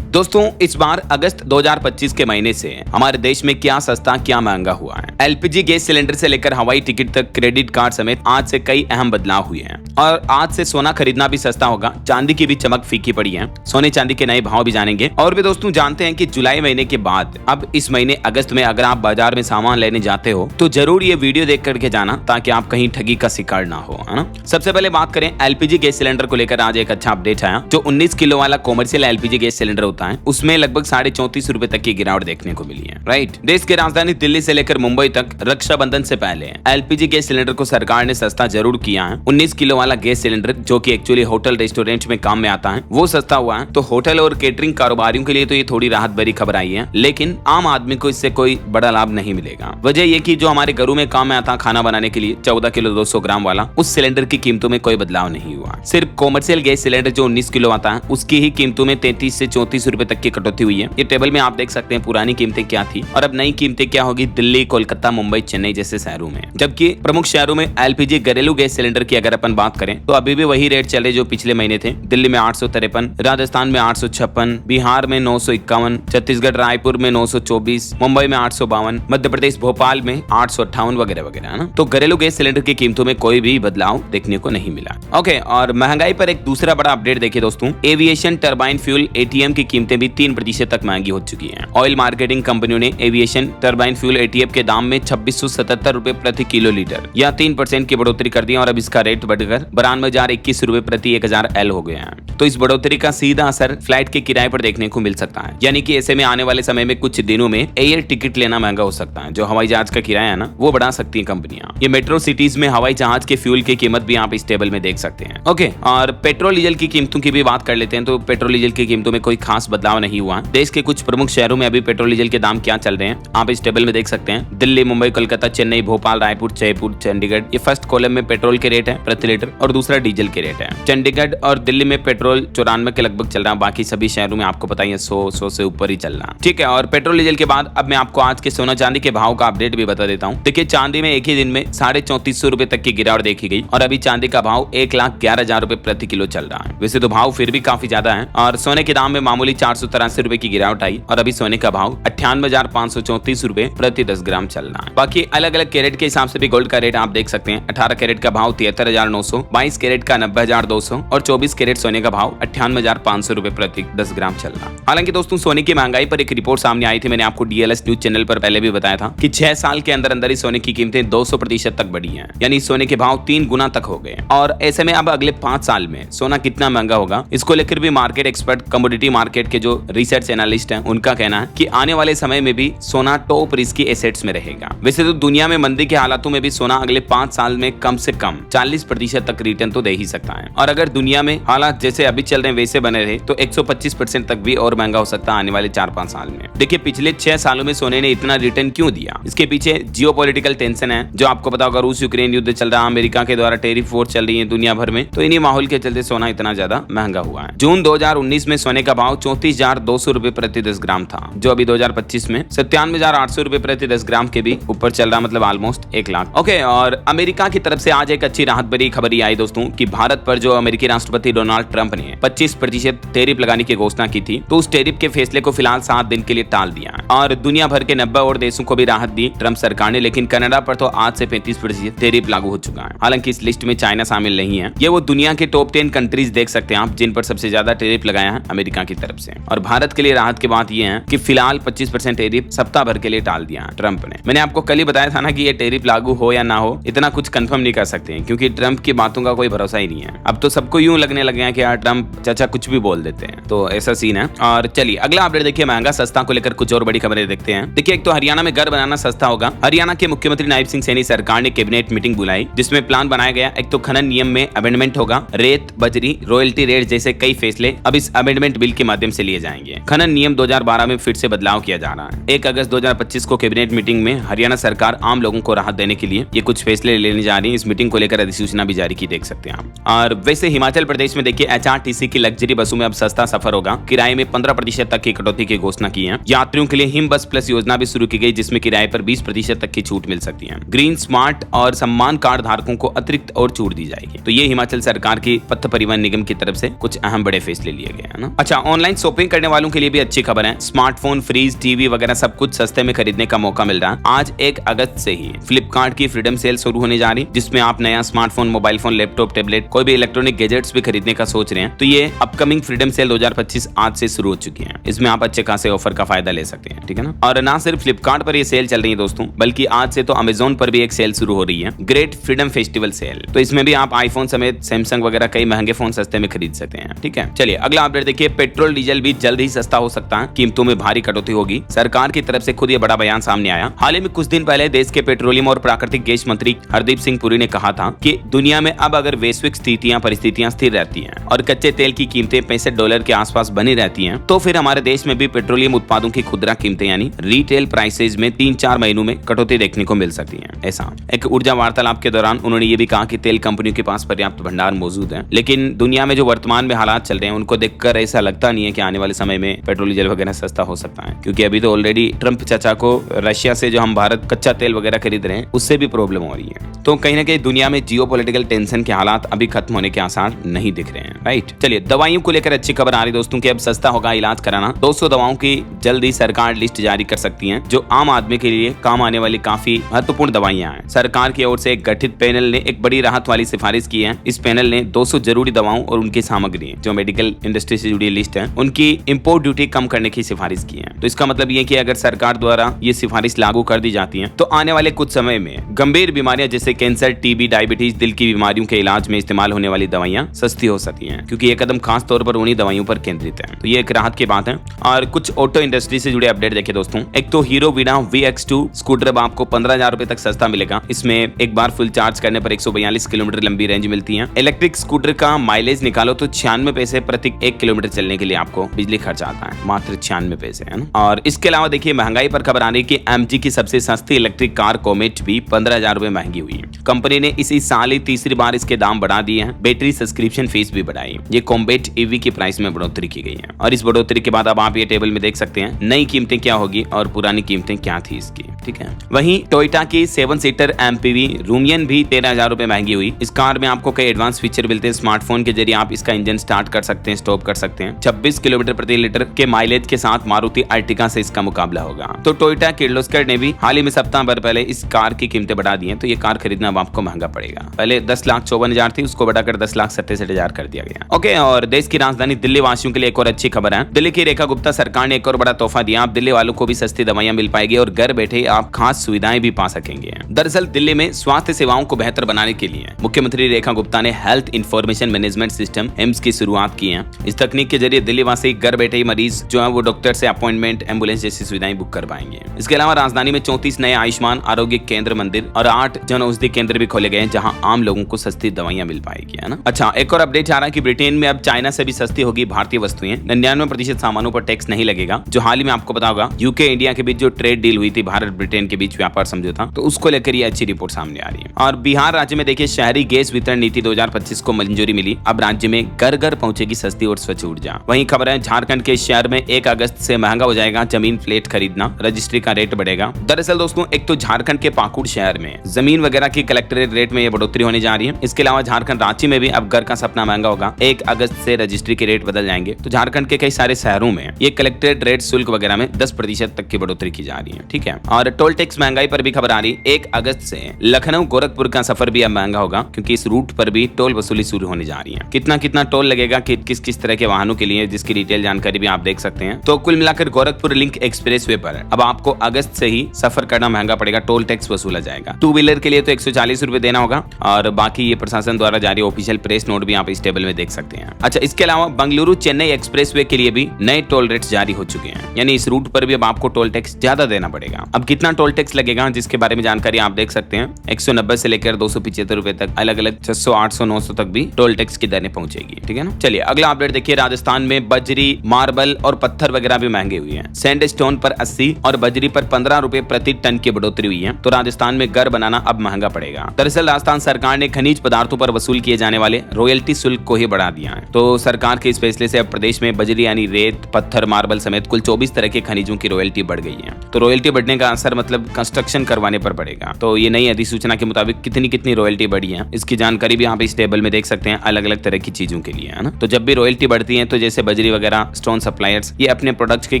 दोस्तों इस बार अगस्त 2025 के महीने से हमारे देश में क्या सस्ता क्या महंगा हुआ है। एलपीजी गैस सिलेंडर से लेकर हवाई टिकट तक क्रेडिट कार्ड समेत आज से कई अहम बदलाव हुए हैं और आज से सोना खरीदना भी सस्ता होगा। चांदी की भी चमक फीकी पड़ी है। सोने चांदी के नए भाव भी जानेंगे और भी दोस्तों जानते हैं कि जुलाई महीने के बाद अब इस महीने अगस्त में अगर आप बाजार में सामान लेने जाते हो तो जरूर ये वीडियो देख करके जाना ताकि आप कहीं ठगी का शिकार ना हो, है ना। सबसे पहले बात करें एलपीजी गैस सिलेंडर को लेकर आज एक अच्छा अपडेट आया। जो 19 किलो वाला कॉमर्शियल एलपीजी गैस सिलेंडर होता है उसमें लगभग 34.5 रुपए तक की गिरावट देखने को मिली है। राइट, देश की राजधानी दिल्ली से लेकर मुंबई तक रक्षाबंधन से पहले एलपीजी गैस सिलेंडर को सरकार ने सस्ता जरूर किया है। 19 किलो वाला गैस सिलेंडर जो कि एक्चुअली होटल रेस्टोरेंट में काम में आता है वो सस्ता हुआ है। तो होटल और केटरिंग कारोबारियों के लिए तो ये थोड़ी राहत भरी खबर आई है, लेकिन आम आदमी को इससे कोई बड़ा लाभ नहीं मिलेगा। वजह ये कि जो हमारे घरों में काम में आता खाना बनाने के लिए 14 किलो 200 ग्राम वाला उस सिलेंडर की कीमतों में कोई बदलाव नहीं हुआ। सिर्फ कॉमर्शियल गैस सिलेंडर जो 19 किलो आता है उसकी ही कीमतों में 33 से 34 रुपए तक की कटौती हुई है। ये टेबल में आप देख सकते हैं पुरानी कीमतें क्या थी और अब नई कीमतें क्या होगी दिल्ली, कोलकाता, मुंबई, चेन्नई जैसे शहरों में। जबकि प्रमुख शहरों में एलपीजी घरेलू गैस सिलेंडर की अगर अपन बात करें तो अभी भी वही रेट चले जो पिछले महीने थे। दिल्ली में 853, राजस्थान में 856, बिहार में 951, छत्तीसगढ़ रायपुर में 924, मुंबई में 852, मध्य प्रदेश भोपाल में 858 वगैरह वगैरह, है ना। तो घरेलू गैस सिलेंडर की कीमतों में कोई भी बदलाव देखने को नहीं मिला। ओके, और महंगाई पर एक दूसरा बड़ा अपडेट देखिए दोस्तों। एविएशन टरबाइन फ्यूल एटीएम की कीमतें भी 3% तक महंगी हो चुकी हैं। ऑयल मार्केटिंग कंपनियों ने एविएशन टरबाइन फ्यूल एटीएम के दाम में 2677 रुपए प्रति किलो लीटर या 3% की बढ़ोतरी कर दी और अब इसका रेट बढ़कर 92,021 रुपए प्रति 1000 एल हो गया है। तो इस बढ़ोतरी का सीधा असर फ्लाइट के किराए पर देखने को मिल सकता है। यानी कि ऐसे में आने वाले समय में कुछ दिनों में एयर टिकट लेना महंगा हो सकता है। जो हवाई जहाज का किराया है ना वो बढ़ा सकती है कंपनियां। ये मेट्रो सिटीज में हवाई जहाज के फ्यूल की कीमत भी आप इस टेबल में देख सकते हैं। ओके, और पेट्रोल डीजल की कीमतों की भी बात कर लेते हैं। तो पेट्रोल डीजल की कीमतों में कोई खास बदलाव नहीं हुआ। देश के कुछ प्रमुख शहरों में अभी पेट्रोल डीजल के दाम क्या चल रहे हैं आप इस टेबल में देख सकते हैं। दिल्ली, मुंबई, कोलकाता, चेन्नई, भोपाल, रायपुर, जयपुर, चंडीगढ़, ये फर्स्ट कॉलम में पेट्रोल के रेट है प्रति लीटर और दूसरा डीजल के रेट है। चंडीगढ़ और दिल्ली में पेट्रोल 94 के लगभग चल रहा है। बाकी सभी शहरों में आपको पता ही है 100 से ऊपर ही चल रहा है। ठीक है, और पेट्रोल डीजल के बाद अब मैं आपको आज के सोना चांदी के भाव का अपडेट भी बता देता हूँ। देखिए, चांदी में एक ही दिन में 3450 रुपए तक की गिरावट देखी गई और अभी चांदी का भाव 1,11,000 रुपए प्रति किलो चल रहा है। वैसे तो भाव फिर भी काफी ज्यादा है। और सोने के दाम में मामूली 483 रुपए की गिरावट आई और अभी सोने का भाव 98,534 रुपए प्रति 10 ग्राम चल रहा है। बाकी अलग अलग कैरेट के हिसाब से भी गोल्ड का रेट आप देख सकते हैं। 18 कैरेट का भाव 73,900, 22 कैरेट का 90,200 और 24 कैरेट सोने का भाव 98,500 रुपए प्रति 10 ग्राम चल रहा है। हालांकि दोस्तों सोने की महंगाई पर एक रिपोर्ट सामने आई थी। मैंने आपको डीएलएस न्यूज चैनल पर पहले भी बताया था कि 6 साल के अंदर अंदर ही सोने की कीमतें 200% तक बढ़ी हैं। यानी सोने के भाव 3 गुना तक हो गए। और ऐसे में अब अगले 5 साल में सोना कितना महंगा होगा इसको लेकर भी मार्केट एक्सपर्ट, कमोडिटी मार्केट के जो रिसर्च एनालिस्ट हैं उनका कहना है कि आने वाले समय में भी सोना टॉप रिस्की एसेट्स में रहेगा। वैसे तो दुनिया में मंदी के हालातों में भी सोना अगले 5 साल में कम से कम 40% तक रिटर्न तो दे ही सकता है। और अगर दुनिया में हालात जैसे अभी चल रहे हैं वैसे बने रहे तो 125% तक भी और महंगा हो सकता है आने वाले 4-5 साल में। देखिए, पिछले 6 सालों में सोने ने इतना रिटर्न क्यों दिया? इसके पीछे जियोपॉलिटिकल टेंशन है। जो आपको पता होगा रूस यूक्रेन युद्ध चल रहा है, अमेरिका के द्वारा टैरिफ वॉर चल रही है दुनिया भर में, तो इन्हीं माहौल के चलते सोना इतना ज्यादा महंगा हुआ है। जून 2019 में सोने का भाव 34,200 रुपए प्रति 10 ग्राम था, जो अभी 2025 में 97,800 रुपए प्रति 10 ग्राम के भी ऊपर चल रहा, मतलब ऑलमोस्ट 1 लाख। ओके, और अमेरिका की तरफ से आज एक अच्छी राहत भरी खबर आई दोस्तों कि भारत पर जो अमेरिकी राष्ट्रपति डोनाल्ड ट्रंप ने 25% टैरिफ लगाने की घोषणा की थी, तो उस टैरिफ के फैसले को फिलहाल 7 दिन के लिए टाल दिया और दुनिया भर के 90 और देशों को भी राहत दी ट्रंप सरकार ने। लेकिन कनाडा पर तो आज से 35% टैरिफ लागू हो चुका है। हालांकि इस लिस्ट में चाइना शामिल नहीं है। ये वो दुनिया के टॉप 10 कंट्रीज देख सकते हैं आप जिन पर सबसे ज्यादा टैरिफ लगाया है अमेरिका की तरफ से। और भारत के लिए राहत की बात यह है कि फिलहाल 25% टैरिफ सप्ताह भर के लिए टाल दिया है ट्रंप ने। मैंने आपको कल ही बताया था ना कि ये टैरिफ लागू हो या ना हो इतना कुछ कंफर्म नहीं कर सकते हैं क्योंकि ट्रंप की बातों का कोई भरोसा ही नहीं है। अब तो सबको यूं लगने लगे हैं कि यार ट्रंप चाचा कुछ भी बोल देते हैं, तो ऐसा सीन है। और चलिए अगला अपडेट देखिए, महंगा सस्ता को लेकर कुछ और बड़ी खबरें देखते हैं। देखिए, एक तो हरियाणा में घर बनाना सस्ता होगा। हरियाणा के मुख्यमंत्री नायब सिंह सैनी सरकार ने कैबिनेट मीटिंग बुलाई जिसमें प्लान बनाया गया। एक तो खनन नियम में अमेंडमेंट होगा, रेत, बजरी, रॉयल्टी रेट जैसे कई फैसले अब इस अमेंडमेंट बिल के माध्यम से लिए जाएंगे। खनन नियम 2012 में फिर से बदलाव किया जा रहा है। 1 अगस्त 2025 को कैबिनेट मीटिंग में हरियाणा सरकार आम लोगों को राहत देने के लिए ये कुछ फैसले लेने जा रही है। इस मीटिंग को लेकर अधिसूचना भी जारी की देख सकते हैं आप। और वैसे हिमाचल प्रदेश में देखिए एचआरटीसी की लग्जरी बसों में अब सस्ता सफर होगा। किराए में 15% तक की कटौती की घोषणा की है। यात्रियों के लिए हिम बस प्लस योजना भी शुरू की गई जिसमें किराए पर 20% तक की छूट मिल सकती है। ग्रीन, स्मार्ट और सम्मान कार्ड धारकों को अतिरिक्त और छूट दी जाएगी। तो ये हिमाचल सरकार की पथ परिवहन निगम की तरफ से कुछ अहम बड़े फैसले लिए गए हैं ना। अच्छा, ऑनलाइन शॉपिंग करने वालों के लिए भी अच्छी खबर है। स्मार्टफोन, फ्रीज, टीवी वगैरह सब कुछ सस्ते में खरीदने का मौका मिल रहा है। आज 1 अगस्त से ही फ्लिपकार्ट की फ्रीडम सेल शुरू होने जा रही, जिसमें आप नया smartphone, mobile phone, laptop, tablet, कोई भी इलेक्ट्रॉनिक गैजेट्स भी खरीदने का सोच रहे हैं तो ये अपकमिंग फ्रीडम सेल 2025 आज से शुरू हो चुकी है। इसमें आप अच्छे खासे ऑफर का फायदा ले सकते हैं, ठीक है ना। और ना सिर्फ फ्लिपकार्ट पर ये सेल चल रही है दोस्तों, बल्कि आज से तो अमेजोन पर भी एक सेल शुरू हो रही है, ग्रेट फ्रीडम फेस्टिवल सेल। तो इसमें भी आप आईफोन समेत सैमसंग वगैरह कई महंगे फोन सस्ते में खरीद सकते हैं, ठीक है। चलिए अगला अपडेट देखिए, पेट्रोल डीजल भी जल्द ही सस्ता हो सकता है, कीमतों में भारी कटौती होगी। सरकार की तरफ से खुद ये बड़ा बयान सामने आया। हाल ही में कुछ दिन पहले देश के पेट्रोलियम और प्राकृतिक गैस मंत्री हरदीप सिंह पुरी ने कहा था कि दुनिया में अब अगर वैश्विक परिस्थितियां स्थिर रहती हैं और कच्चे तेल की कीमतें $65 के आसपास बनी रहती हैं, तो फिर हमारे देश में भी पेट्रोलियम उत्पादों की खुदरा कीमतें यानी रिटेल प्राइसेज में 3-4 महीनों में कटौती देखने को मिल सकती है। ऐसा एक ऊर्जा वार्तालाप के दौरान उन्होंने ये भी कहा कि तेल कंपनियों के पास पर्याप्त भंडार मौजूद है, लेकिन दुनिया में जो वर्तमान में हालात चल रहे हैं उनको देखकर ऐसा लगता नहीं है कि आने वाले समय में पेट्रोल डीजल वगैरह सस्ता हो सकता है, क्योंकि अभी तो ऑलरेडी ट्रंप चाचा को रशिया से जो हम भारत कच्चा तेल वगैरह खरीद रहे हैं उससे भी प्रॉब्लम हो रही है। तो कहीं ना कहीं दुनिया में जियोपॉलिटिकल टेंशन के हालात अभी खत्म होने के आसार नहीं दिख रहे हैं, राइट। चलिए दवाइयों को लेकर अच्छी खबर आ रही दोस्तों कि अब सस्ता होगा इलाज कराना। 200 दवाओं की जल्द ही सरकार लिस्ट जारी कर सकती है, जो आम आदमी के लिए काम आने वाली काफी महत्वपूर्ण दवाइयां हैं। सरकार की ओर से एक गठित पैनल ने एक बड़ी राहत वाली सिफारिश की है। इस पैनल ने 200 जरूरी दवाओं और उनकी सामग्री जो मेडिकल इंडस्ट्री से जुड़ी लिस्ट है उनकी इंपोर्ट ड्यूटी कम करने की सिफारिश की है। तो इसका मतलब ये कि अगर सरकार द्वारा ये सिफारिश लागू कर दी जाती है तो आने वाले कुछ समय में गंभीर बीमारियां जैसे कैंसर, टीबी, डायबिटीज, दिल की बीमारियों के इलाज में इस्तेमाल होने वाली दवाइयां सस्ती हो सकती हैं, क्योंकि ये कदम खास तौर पर उन्हीं दवाइयों पर केंद्रित है। तो ये एक राहत की बात है। और कुछ ऑटो इंडस्ट्री से जुड़े अपडेट देखिए दोस्तों। एक तो हीरो वीडा VX2 स्कूटर अब आपको 15,000 रुपए तक सस्ता मिलेगा। इसमें एक बार फुल चार्ज करने पर 142 किलोमीटर लंबी रेंज मिलती है। इलेक्ट्रिक स्कूटर का माइलेज निकालो तो 96 पैसे प्रति 1 किलोमीटर चलने के लिए आपको बिजली खर्च आता है, मात्र 96 पैसे, है ना। और इसके अलावा देखिए महंगाई पर खबर आ रही है कि MG की सबसे सस्ती इलेक्ट्रिक कार कोमेट भी 15,000 रुपए महंगी हुई है। कंपनी ने इसी साल ही तीसरी बार इसके दाम बढ़ा दिए हैं। बैटरी सब्सक्रिप्शन फीस भी बढ़ाई। ये कॉम्बैट EV की प्राइस में बढ़ोतरी की गई है और इस बढ़ोतरी के बाद अब आप ये टेबल में देख सकते हैं नई कीमतें क्या होगी और पुरानी कीमतें क्या थी इसकी, ठीक है। वहीं टोयोटा की 7 सीटर MPV रूमियन भी 13,000 रुपए महंगी हुई। इस कार में आपको कई एडवांस फीचर मिलते हैं। स्मार्टफोन के जरिए आप इसका इंजन स्टार्ट कर सकते हैं, स्टॉप कर सकते हैं। 26 किलोमीटर प्रति लीटर के माइलेज के साथ मारुति अर्टिगा से इसका मुकाबला होगा। तो टोयोटा किर्लोस्कर ने भी हाल ही में सप्ताह भर पहले इस कार की कीमतें बढ़ा दी हैं, तो ये कार खरीदना अब आपको महंगा पड़ेगा। पहले 10,54,000 थी, उसको बढ़ाकर 10,67,000 कर दिया गया। ओके, और देश की राजधानी दिल्ली वासियों के लिए एक और अच्छी खबर है। दिल्ली की रेखा गुप्ता सरकार ने एक और बड़ा तोहफा दिया। आप दिल्ली वालों को भी सस्ती दवाइयां मिल पाएगी और घर बैठे आप खास सुविधाएं भी पा सकेंगे। दरअसल दिल्ली में स्वास्थ्य सेवाओं को बेहतर बनाने के लिए मुख्यमंत्री रेखा गुप्ता ने health information management system HIMSS की शुरुआत की है। इस तकनीक के जरिए दिल्ली वासी घर बैठे ही मरीज जो है वो डॉक्टर से अपॉइंटमेंट, एम्बुलेंस जैसी सुविधाएं बुक कर पाएंगे। इसके अलावा राजधानी में 34 नए आयुष्मान आरोग्य केंद्र, मंदिर और 8 जन औषधि केंद्र भी खोले गए हैं, जहां आम लोगों को सस्ती दवाइयां मिल पाएगी, है ना। अच्छा, एक और अपडेट आ रहा है कि ब्रिटेन में अब चाइना से भी सस्ती होगी भारतीय वस्तुएं। 99% सामानों पर टैक्स नहीं लगेगा। जो हाल ही में आपको पता होगा यूके इंडिया के बीच जो ट्रेड डील हुई थी, भारत ब्रिटेन के बीच व्यापार समझौता, तो उसको लेकर ये अच्छी रिपोर्ट सामने आ रही है। और बिहार राज्य में देखिए शहरी गैस वितरण नीति 2025 को मंजूरी मिली। अब राज्य में घर घर पहुंचेगी सस्ती और स्वच्छ ऊर्जा। वहीं खबर है झारखंड के शहर में 1 अगस्त से महंगा हो जाएगा जमीन फ्लैट खरीदना, रजिस्ट्री का रेट बढ़ेगा। दरअसल दोस्तों एक तो झारखंड के पाकुड़ शहर में जमीन वगैरह की कलेक्टरेट रेट में ये बढ़ोतरी होने जा रही है। इसके अलावा झारखंड रांची में भी अब घर का सपना महंगा होगा। 1 अगस्त से रजिस्ट्री के रेट बदल जाएंगे। तो झारखंड के कई सारे शहरों में ये कलेक्टरेट रेट शुल्क वगैरह में 10% तक की बढ़ोतरी की जा रही है, ठीक है। और टोल टैक्स महंगाई पर भी खबर आ रही है। 1 अगस्त से लखनऊ गोरखपुर का सफर भी अब महंगा होगा, क्योंकि इस रूट पर भी टोल वसूली शुरू होने जा रही है। कितना टोल लगेगा किस किस तरह के वाहनों के लिए, जिसकी डिटेल जानकारी भी आप देख सकते हैं। तो कुल मिलाकर गोरखपुर लिंक एक्सप्रेसवे पर अब आपको अगस्त से ही सफर करना महंगा पड़ेगा। टोल टैक्स वसूला जाएगा। 2 व्हीलर के लिए तो 140 रुपए देना होगा और बाकी ये प्रशासन द्वारा जारी ऑफिशियल प्रेस नोट भी आप इस टेबल में देख सकते हैं। अच्छा, इसके अलावा बंगलुरु चेन्नई एक्सप्रेसवे के लिए भी नए टोल रेट्स जारी हो चुके हैं, यानी इस रूट पर भी अब आपको टोल टैक्स ज्यादा देना पड़ेगा। अब कितना टोल टैक्स लगेगा जिसके बारे में जानकारी आप देख सकते हैं। 190 से लेकर 275 रुपए तक, अलग अलग 600, 800, 900 तक भी टोल टैक्स की दरें पहुंचेगी, ठीक है ना। चलिए अगला अपडेट देखिए। राजस्थान में बजरी, मार्बल और पत्थर वगैरह भी महंगे हुए हैं। सैंडस्टोन पर 80 और बजरी पर 15 रुपए प्रति टन की बढ़ोतरी हुई है। तो राजस्थान में घर बनाना अब महंगा पड़ेगा। पड़ेगा। दरअसल राजस्थान सरकार ने खनिज पदार्थों पर वसूल किए जाने वाले रॉयल्टी शुल्क को ही बढ़ा दिया है। तो सरकार के इस फैसले से अब प्रदेश में बजरी यानी रेत, पत्थर, मार्बल समेत कुल 24 तरह के खनिजों की रॉयल्टी बढ़ गई है। तो रॉयल्टी बढ़ने का असर मतलब कंस्ट्रक्शन करवाने पर पड़ेगा। तो ये नई अधिसूचना के मुताबिक कितनी रॉयल्टी बढ़ी है इसकी जानकारी भी आप इस टेबल में देख सकते हैं, अलग अलग तरह की चीजों के लिए, है ना। तो जब भी रॉयल्टी बढ़ती है तो जैसे बजरी वगैरह, स्टोन सप्लायर्स ये अपने प्रोडक्ट्स की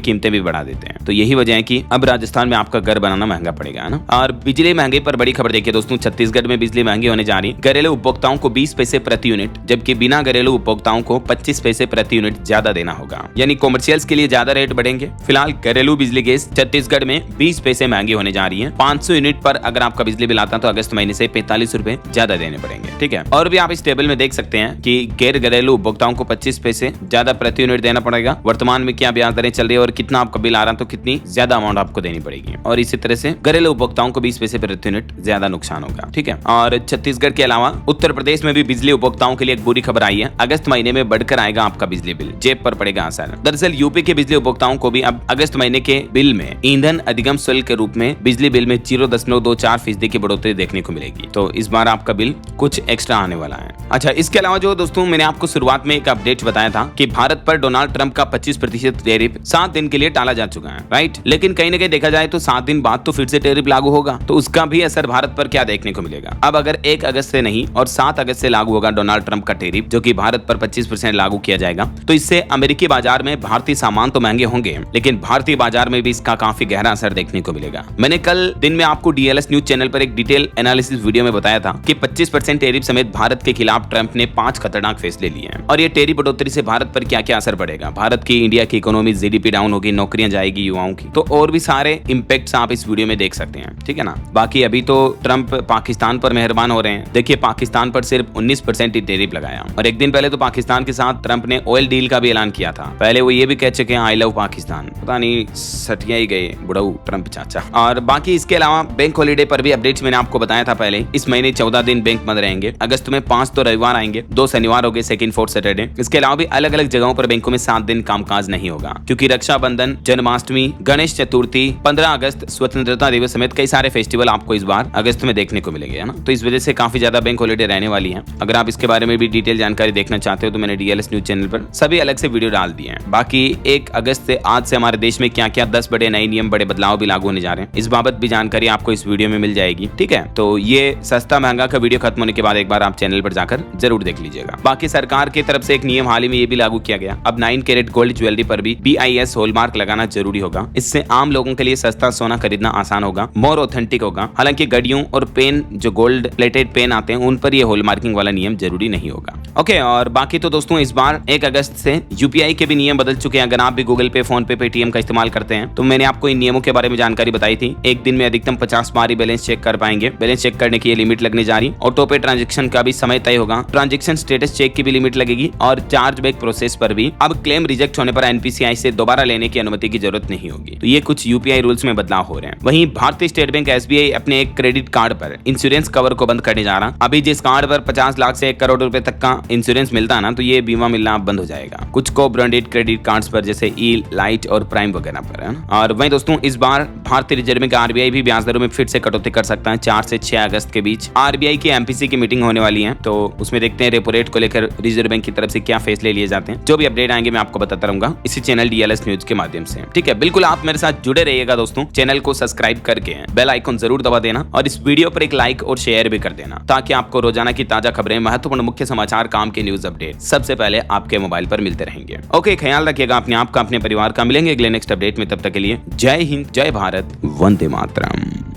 कीमतें भी बढ़ा देते हैं। तो यही वजह है कि अब राजस्थान में आपका घर बनाना महंगा पड़ेगा, है ना। और बिजली महंगे पर बड़ी खबर देखिए दोस्तों, छत्तीसगढ़ में बिजली महंगी होने जा रही है। घरेलू उपभोक्ताओं को 20 पैसे प्रति यूनिट, जबकि बिना घरेलू उपभोक्ताओं को 25 पैसे प्रति यूनिट ज्यादा देना होगा, यानी कॉमर्शियल्स के लिए ज्यादा रेट बढ़ेंगे। फिलहाल घरेलू बिजली गैस छत्तीसगढ़ में 20 पैसे महंगी होने जा रही है। 500 यूनिट पर अगर आपका बिजली बिल आता है तो अगस्त महीने से 45 रुपए ज्यादा देने पड़ेंगे, ठीक है। और भी आप इस टेबल में देख सकते हैं कि गैर घरेलू उपभोक्ताओं को 25 पैसे ज्यादा प्रति यूनिट देना पड़ेगा। वर्तमान में क्या ब्याज दरें चल रही है और कितना आपका बिल आ रहा है तो कितनी ज्यादा अमाउंट आपको देनी पड़ेगी। और इसी तरह से घरेलू उपभोक्ताओं को 20 पैसे प्रति यूनिट ज्यादा नुकसान होगा, ठीक है। और छत्तीसगढ़ के अलावा उत्तर प्रदेश में भी बिजली उपभोक्ताओं के लिए एक बुरी खबर आई है। अगस्त महीने में बढ़कर आएगा आपका बिजली बिल, जेब पर पड़ेगा असर। दरअसल यूपी के बिजली उपभोक्ताओं को भी अब अगस्त महीने के बिल में ईंधन अधिगम शुल्क के रूप में बिजली बिल में 0.24% की बढ़ोतरी देखने को मिलेगी। तो इस बार आपका बिल कुछ एक्स्ट्रा आने वाला है। अच्छा, इसके अलावा जो दोस्तों मैंने आपको शुरुआत में एक अपडेट बताया था कि भारत पर डोनाल्ड ट्रंप का 25% टैरिफ 7 दिन के लिए टाला जा चुका है, राइट। लेकिन कहीं ना कहीं देखा जाए तो 7 दिन बाद तो फिर से टैरिफ लागू होगा। तो उसका भी असर भारत पर क्या देखने को मिलेगा। अब अगर 1 अगस्त से नहीं और 7 अगस्त से लागू होगा डोनाल्ड ट्रंप का टैरिफ, जो कि भारत पर 25% लागू किया जाएगा, तो इससे अमेरिकी बाजार में भारतीय सामान तो महंगे होंगे, लेकिन भारतीय बाजार में भी इसका काफी गहरा असर देखने को मिलेगा। मैंने कल दिन में आपको डीएलएस न्यूज चैनल पर एक डिटेल एनालिसिस वीडियो में बताया था कि 25% टैरिफ समेत भारत के खिलाफ ट्रंप ने 5 खतरनाक फैसले लिए हैं। और ये टैरिफ बढ़ोतरी से भारत पर क्या क्या असर पड़ेगा, भारत की, इंडिया की इकोनॉमी, जीडीपी डाउन होगी, नौकरियां जाएगी युवाओं की, तो और भी सारे इंपैक्ट्स आप इस वीडियो में देख सकते हैं, ठीक है ना। बाकी अभी तो ट्रंप पाकिस्तान पर मेहरबान हो रहे हैं। देखिए, पाकिस्तान पर सिर्फ 19% ही टैरिफ लगाया और एक दिन पहले तो पाकिस्तान के साथ ट्रंप ने ऑयल डील का भी ऐलान किया था। पहले वो ये भी कह चुके हैं आई लव पाकिस्तान, पता नहीं सटिया ही गए बुढ़ऊ ट्रंप चाचा। और बाकी इसके अलावा बैंक हॉलीडे पर भी अपडेट्स मैंने आपको बताया था पहले। इस महीने 14 दिन बैंक बंद रहेंगे। अगस्त में 5 तो रविवार आएंगे, 2 शनिवार हो गए, सेकंड, फोर्थ सैटरडे। इसके अलावा भी अलग अलग जगहों पर बैंकों में 7 दिन कामकाज नहीं होगा, क्योंकि रक्षाबंधन, जन्माष्टमी, गणेश चतुर्थी, 15 अगस्त, स्वतंत्रता दिवस समेत कई सारे फेस्टिवल आपको इस बार अगस्त में देखने को मिलेंगे, है ना। तो इस वजह से काफी ज्यादा बैंक हॉलीडे रहने वाली है। अगर आप इसके बारे में भी डिटेल जानकारी देखना चाहते हो तो मैंने डीएलएस न्यूज चैनल पर सभी अलग से वीडियो डाल दिए हैं। बाकी 1 अगस्त से आज से हमारे देश में क्या क्या 10 बड़े नए नियम, बड़े बदलाव भी लागू होने जा रहे हैं, इस बाबत भी जानकारी आपको इस वीडियो में मिल जाएगी, ठीक है। तो ये सस्ता महंगा का वीडियो खत्म होने के बाद एक बार आप चैनल पर जाकर जरूर देख लीजिएगा। बाकी सरकार की तरफ से एक नियम हाल ही में ये भी लागू किया गया, अब 9 कैरेट गोल्ड ज्वेलरी पर भी BIS हॉलमार्क लगाना जरूरी होगा। इससे आम लोगों के लिए सस्ता सोना खरीदना आसान होगा, मोर ऑथेंटिक होगा। हालांकि घड़ियों और पेन, जो गोल्ड प्लेटेड पेन आते हैं, उन पर यह हॉलमार्किंग वाला नियम जरूरी नहीं होगा। ओके, और बाकी तो दोस्तों इस बार 1 अगस्त से UPI के भी नियम बदल चुके हैं। अगर आप भी गूगल पे, फोन पे, पेटीएम का इस्तेमाल करते हैं तो मैंने आपको इन नियमों के बारे में जानकारी बताई थी। एक दिन में अधिकतम 50 बार ही बैलेंस चेक कर पाएंगे। बैलेंस चेक करने की ये लिमिट लगने जा रही। ऑटो पे ट्रांजेक्शन का भी समय तय होगा, ट्रांजेक्शन स्टेटस चेक की भी लिमिट लगेगी और चार्ज बैक प्रोसेस पर भी अब क्लेम रिजेक्ट होने पर NPCI से दोबारा लेने की अनुमति की जरूरत नहीं होगी। तो ये कुछ UPI रूल्स में बदलाव हो रहे हैं। वहीं भारतीय स्टेट बैंक SBI अपने एक क्रेडिट कार्ड पर इंश्योरेंस कवर को बंद करने जा रहा। अभी जिस कार्ड पर 50 लाख से 1 करोड़ रुपए तक का इंश्योरेंस मिलता है ना, तो ये बीमा मिलना बंद हो जाएगा कुछ को ब्रांडेड क्रेडिट कार्ड्स पर, जैसे ई, लाइट और प्राइम वगैरह पर, है ना। और वहीं दोस्तों इस बार भारतीय रिजर्व बैंक RBI भी ब्याज दरों में फिर से कटौती कर सकता है। 4 से 6 अगस्त के बीच RBI की MPC की मीटिंग होने वाली है, तो उसमें देखते हैं रेपो रेट को लेकर रिजर्व बैंक की तरफ से क्या फैसले लिए जाते हैं। जो भी अपडेट आएंगे मैं आपको बताता रहूंगा इसी चैनल DLS न्यूज के माध्यम से, ठीक है। बिल्कुल आप मेरे साथ जुड़े रहिएगा दोस्तों। चैनल को सब्सक्राइब करके बेल आइकन जरूर दबा देना और इस वीडियो पर एक लाइक और शेयर भी कर देना, ताकि आपको रोजाना की ताजा खबरें, महत्वपूर्ण मुख्य समाचार, काम के न्यूज अपडेट सबसे पहले आपके मोबाइल पर मिलते रहेंगे। ओके, ख्याल रखिएगा अपने आप का, अपने परिवार का। मिलेंगे अगले नेक्स्ट अपडेट में, तब तक के लिए जय हिंद, जय भारत, वंदे मातरम।